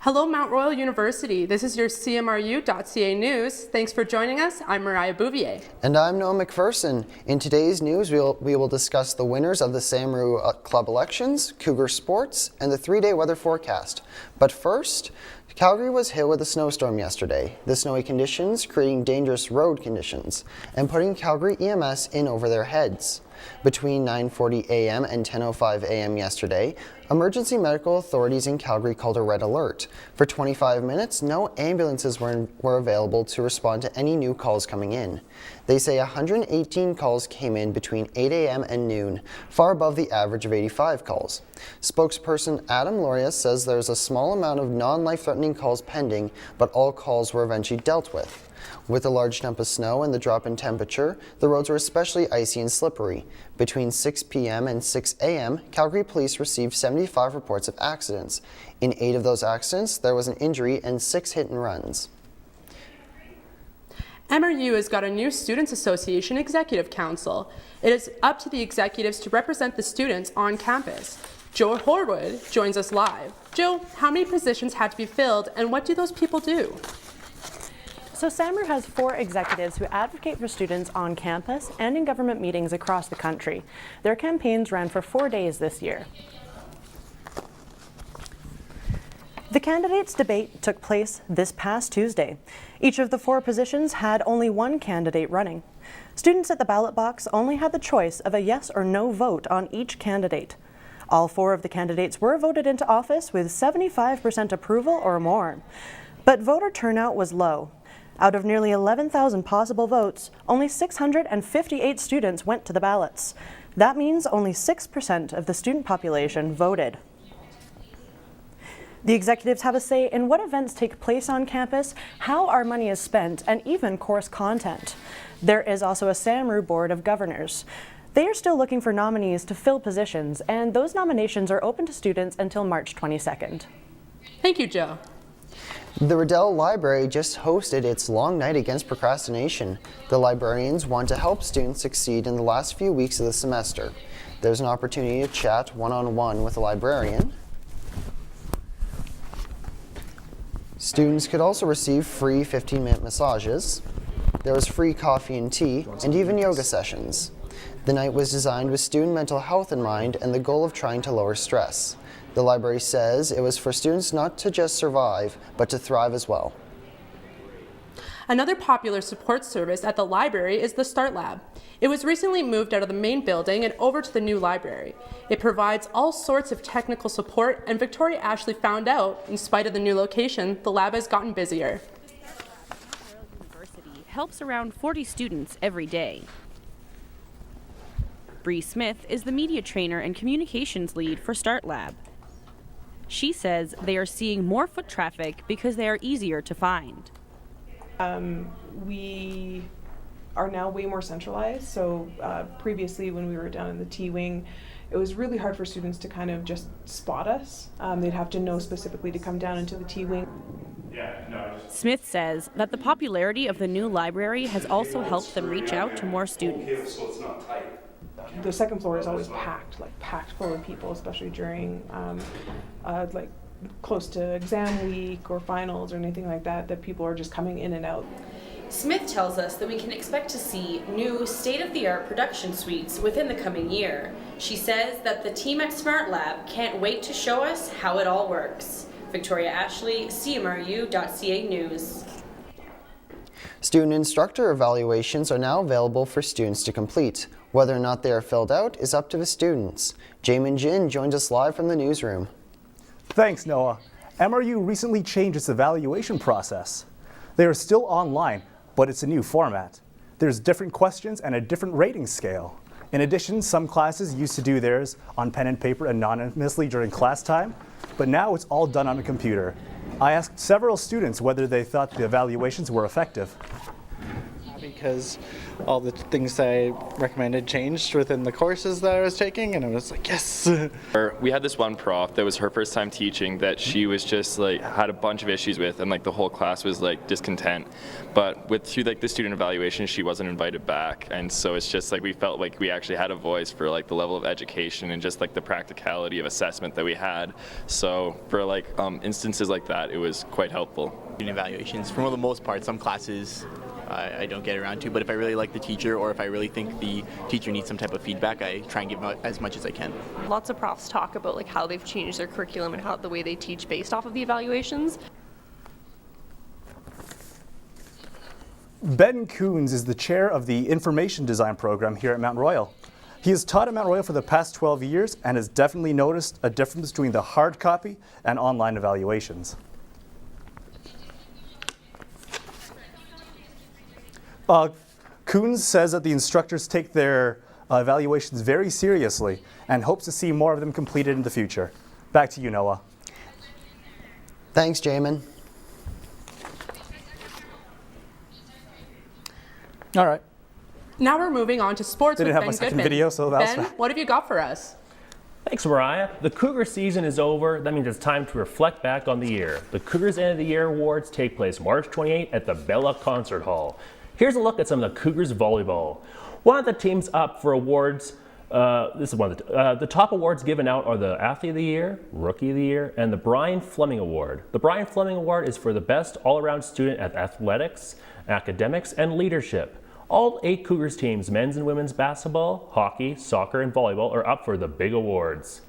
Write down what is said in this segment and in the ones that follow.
Hello, Mount Royal University. This is your CMRU.ca news. Thanks for joining us. I'm Mariah Bouvier. And I'm Noah McPherson. In today's news, we will discuss the winners of the CMRU Club elections, Cougar sports, and the 3-day weather forecast. But first, Calgary was hit with a snowstorm yesterday. The snowy conditions creating dangerous road conditions and putting Calgary EMS in over their heads. Between 9:40 a.m. and 10:05 a.m. yesterday, emergency medical authorities in Calgary called a red alert. For 25 minutes, no ambulances were available to respond to any new calls coming in. They say 118 calls came in between 8 a.m. and noon, far above the average of 85 calls. Spokesperson Adam Loria says there's a small amount of non-life-threatening calls pending, but all calls were eventually dealt with. With a large dump of snow and the drop in temperature, the roads were especially icy and slippery. Between 6 p.m. and 6 a.m., Calgary police received 75 reports of accidents. In 8 of those accidents, there was an injury and 6 hit and runs. MRU has got a new Students Association Executive Council. It is up to the executives to represent the students on campus. Joe Horwood joins us live. Joe, how many positions had to be filled and what do those people do? So CMRU has 4 executives who advocate for students on campus and in government meetings across the country. Their campaigns ran for 4 days this year. The candidates' debate took place this past Tuesday. Each of the 4 positions had only one candidate running. Students at the ballot box only had the choice of a yes or no vote on each candidate. All 4 of the candidates were voted into office with 75% approval or more. But voter turnout was low. Out of nearly 11,000 possible votes, only 658 students went to the ballots. That means only 6% of the student population voted. The executives have a say in what events take place on campus, how our money is spent, and even course content. There is also a CMRU Board of Governors. They are still looking for nominees to fill positions, and those nominations are open to students until March 22nd. Thank you, Joe. The Riddell Library just hosted its long night against procrastination. The librarians want to help students succeed in the last few weeks of the semester. There's an opportunity to chat one-on-one with a librarian. Students could also receive free 15-minute massages. There was free coffee and tea, and even yoga sessions. The night was designed with student mental health in mind and the goal of trying to lower stress. The library says it was for students not to just survive, but to thrive as well. Another popular support service at the library is the Start Lab. It was recently moved out of the main building and over to the new library. It provides all sorts of technical support, and Victoria Ashley found out, in spite of the new location, the lab has gotten busier. Unviersity helps around 40 students every day. Bree Smith is the media trainer and communications lead for Start Lab. She says they are seeing more foot traffic because they are easier to find. We are now way more centralized. So previously when we were down in the T wing, it was really hard for students to kind of just spot us. They'd have to know specifically to come down into the T wing. Smith says that the popularity of the new library has also helped them reach out to more students. The second floor is always packed full of people, especially during like close to exam week or finals or anything like that, that people are just coming in and out. Smith tells us that we can expect to see new state-of-the-art production suites within the coming year. She says that the team at Smart Lab can't wait to show us how it all works. Victoria Ashley, CMRU.ca News. Student instructor evaluations are now available for students to complete. Whether or not they are filled out is up to the students. Jamin Jin joins us live from the newsroom. Thanks, Noah. MRU recently changed its evaluation process. They are still online, but it's a new format. There's different questions and a different rating scale. In addition, some classes used to do theirs on pen and paper anonymously during class time, but now it's all done on a computer. I asked several students whether they thought the evaluations were effective. because all the things that I recommended changed within the courses that I was taking, and I was like, yes. We had this one prof that was her first time teaching that she was just like had a bunch of issues with, and like the whole class was like discontent. But through like the student evaluation, she wasn't invited back, and so it's just like we felt like we actually had a voice for like the level of education and just like the practicality of assessment that we had. So for like instances like that, it was quite helpful. Student evaluations, for the most part, some classes I don't get around to, but if I really like the teacher or if I really think the teacher needs some type of feedback, I try and give as much as I can. Lots of profs talk about like how they've changed their curriculum and how the way they teach based off of the evaluations. Ben Coons is the chair of the Information Design program here at Mount Royal. He has taught at Mount Royal for the past 12 years and has definitely noticed a difference between the hard copy and online evaluations. Coons says that the instructors take their evaluations very seriously and hopes to see more of them completed in the future. Back to you, Noah. Thanks, Jamin. All right. Now we're moving on to sports Didn't with have Ben my second Goodman. video, so that's Ben, fine. what have you got for us? Thanks, Mariah. The Cougar season is over. That means it's time to reflect back on the year. The Cougars End of the Year Awards take place March 28 at the Bella Concert Hall. Here's a look at some of the Cougars volleyball. One of the teams up for awards, this is one of the top awards given out are the Athlete of the Year, Rookie of the Year, and the Brian Fleming Award. The Brian Fleming Award is for the best all-around student at athletics, academics, and leadership. All 8 Cougars teams, men's and women's basketball, hockey, soccer, and volleyball, are up for the big awards.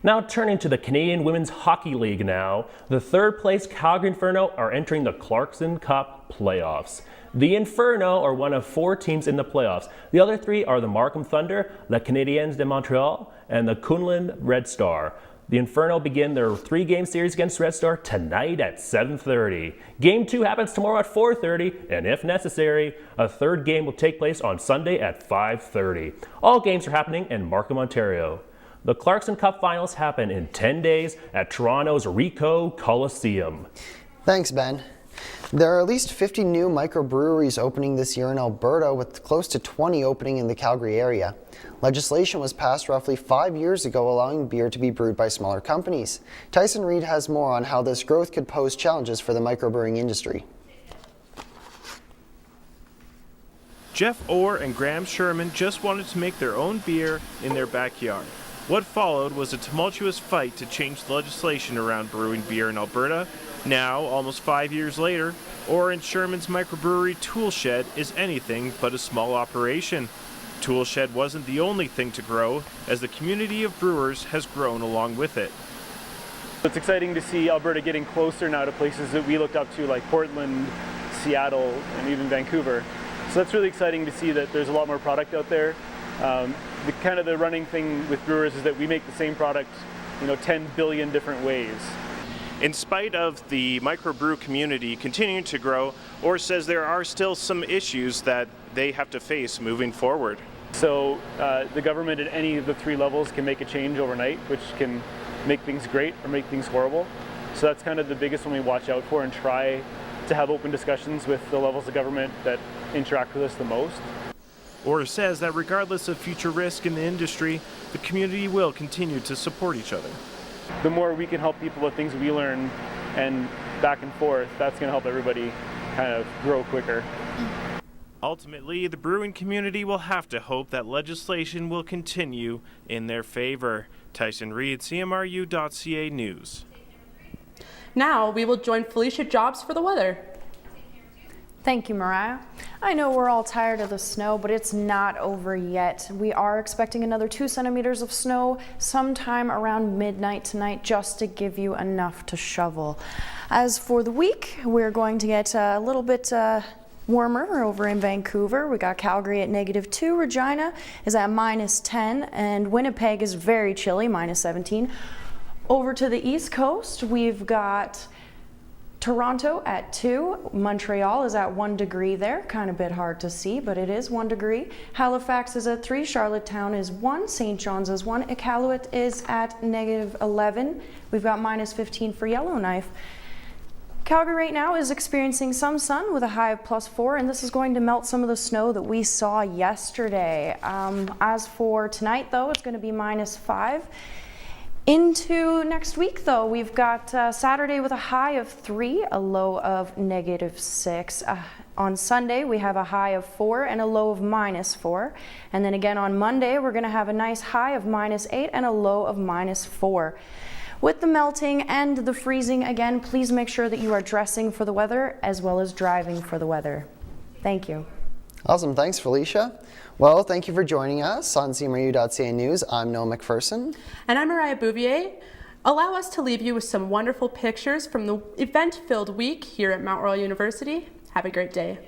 Now turning to the Canadian Women's Hockey League now, the third place Calgary Inferno are entering the Clarkson Cup playoffs. The Inferno are one of 4 teams in the playoffs. The other 3 are the Markham Thunder, the Canadiens de Montreal, and the Kunlun Red Star. The Inferno begin their 3-game series against Red Star tonight at 7:30. Game 2 happens tomorrow at 4:30, and if necessary, a third game will take place on Sunday at 5:30. All games are happening in Markham, Ontario. The Clarkson Cup finals happen in 10 days at Toronto's Ricoh Coliseum. Thanks, Ben. There are at least 50 new microbreweries opening this year in Alberta, with close to 20 opening in the Calgary area. Legislation was passed roughly 5 years ago, allowing beer to be brewed by smaller companies. Tyson Reed has more on how this growth could pose challenges for the microbrewing industry. Jeff Orr and Graham Sherman just wanted to make their own beer in their backyard. What followed was a tumultuous fight to change the legislation around brewing beer in Alberta. Now, almost 5 years later, Orr and Sherman's microbrewery Toolshed is anything but a small operation. Toolshed wasn't the only thing to grow, as the community of brewers has grown along with it. It's exciting to see Alberta getting closer now to places that we looked up to, like Portland, Seattle, and even Vancouver. So that's really exciting to see that there's a lot more product out there. The running thing with brewers is that we make the same product, 10 billion different ways. In spite of the microbrew community continuing to grow, Orr says there are still some issues that they have to face moving forward. So the government at any of the 3 levels can make a change overnight, which can make things great or make things horrible. So that's kind of the biggest one we watch out for and try to have open discussions with the levels of government that interact with us the most. Orr says that regardless of future risk in the industry, the community will continue to support each other. The more we can help people with things we learn and back and forth, that's going to help everybody kind of grow quicker. Ultimately, the brewing community will have to hope that legislation will continue in their favor. Tyson Reed, CMRU.ca News. Now we will join Felicia Jobs for the weather. Thank you, Mariah. I know we're all tired of the snow, but it's not over yet. We are expecting another 2 centimeters of snow sometime around midnight tonight, just to give you enough to shovel. As for the week, we're going to get a little bit warmer over in Vancouver. We got Calgary at -2, Regina is at -10, and Winnipeg is very chilly, -17. Over to the East Coast, we've got Toronto at 2, Montreal is at 1 degree there, kind of a bit hard to see, but it is 1 degree. Halifax is at 3, Charlottetown is 1, St. John's is 1, Iqaluit is at -11. We've got -15 for Yellowknife. Calgary right now is experiencing some sun with a high of +4, and this is going to melt some of the snow that we saw yesterday. As for tonight, though, it's going to be -5. Into next week, though, we've got Saturday with a high of 3, a low of -6. On Sunday, we have a high of 4 and a low of -4. And then again on Monday, we're going to have a nice high of -8 and a low of -4. With the melting and the freezing, again, please make sure that you are dressing for the weather as well as driving for the weather. Thank you. Awesome. Thanks, Felicia. Well, thank you for joining us on CMRU.ca News. I'm Noah McPherson. And I'm Mariah Bouvier. Allow us to leave you with some wonderful pictures from the event-filled week here at Mount Royal University. Have a great day.